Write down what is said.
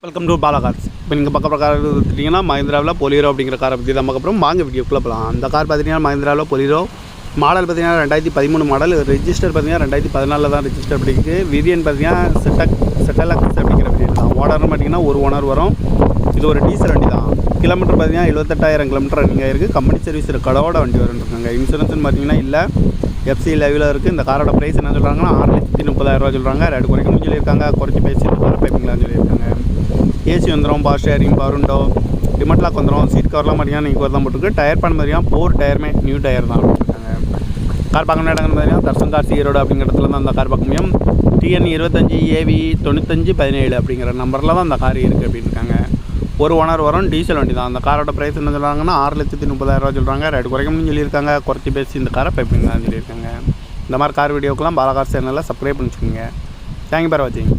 Welcome to Bala cars. இப்போ நீங்கள் பக்க கார் எடுத்துட்டிங்கன்னா மஹிந்திராவில் பொலிரோ அப்படிங்கிற காரை பற்றி தான் பார்க்க போகிறோம். வாங்க வீடியோக்குள்ளே போகலாம். அந்த கார் பார்த்தீங்கன்னா மஹிந்திராவில் பொலிரோ மாடல் பார்த்தீங்கன்னா 2013 மாடல். ரெஜிஸ்டர் பார்த்தீங்கன்னா 2014 தான் ரெஜிஸ்டர் பண்ணிருக்கு. வேரியன்ட் பார்த்தீங்கன்னா செட்டலக்ஸ் அப்படிங்கிற வேரியன்ட் தான். ஓனர்னு பார்த்தீங்கன்னா ஒரு ஓனர் வரும். இது ஒரு டீசல் வண்டி தான். கிலோமீட்டர் பார்த்தீங்கன்னா 78,000 கிலோமீட்டர் ரன்னிங் ஆயிருக்கு. கம்பெனி சர்வீஸ் கடவோட வண்டி வரும்ன்றாங்க. இன்சூரன்ஸ்னு பார்த்தீங்கன்னா இல்லை, எஃப்சி லைவில் இருக்குது. இந்த காரோட ப்ரைஸ் என்ன சொல்கிறாங்கன்னா 6,30,000 சொல்கிறாங்க. ரேட் குறைக்கணும்னு சொல்லியிருக்காங்க. குறைச்சி பேசி பைப்பிங்களான்னு சொல்லியிருக்காங்க. ஏசி வந்துடும், power steering, power window, remote lock வந்துடும். சீட் கவர்லாம் பார்த்தீங்கன்னா நீங்கள் தான் போட்டுருக்கு. டயர் பண்ண மாதிரியா 4 டயருமே நியூ டயர் தான் போட்டுருக்காங்க. கார் பார்க்கணும் இடங்கள் பார்த்தீங்கன்னா தர்சன் கார்ஸ் ஈரோடு அப்படிங்கிற இடத்துல தான் அந்த கார் பார்க்க முடியும். TN 25AV 9517 அப்படிங்கிற நம்பரில் தான் அந்த கார் இருக்குது அப்படின்னு இருக்காங்க. ஒரு ஓனர் வரும், டீசல் வண்டி தான். அந்த காரோட ப்ரைஸ் என்ன சொல்கிறாங்கன்னா 6,30,000 சொல்கிறாங்க. ரேட் குறைக்கணும்னு சொல்லியிருக்காங்க. குறைச்சி பேசி இந்த காரை பைப்பிங் தான் சொல்லியிருக்காங்க. இந்த மாதிரி கார் வீடியோக்கெல்லாம் பாலா கார் சேனலில் சப்ஸ்கிரைப் பண்ணிச்சுக்கோங்க. தேங்க்யூ ஃபார் வாட்சிங்.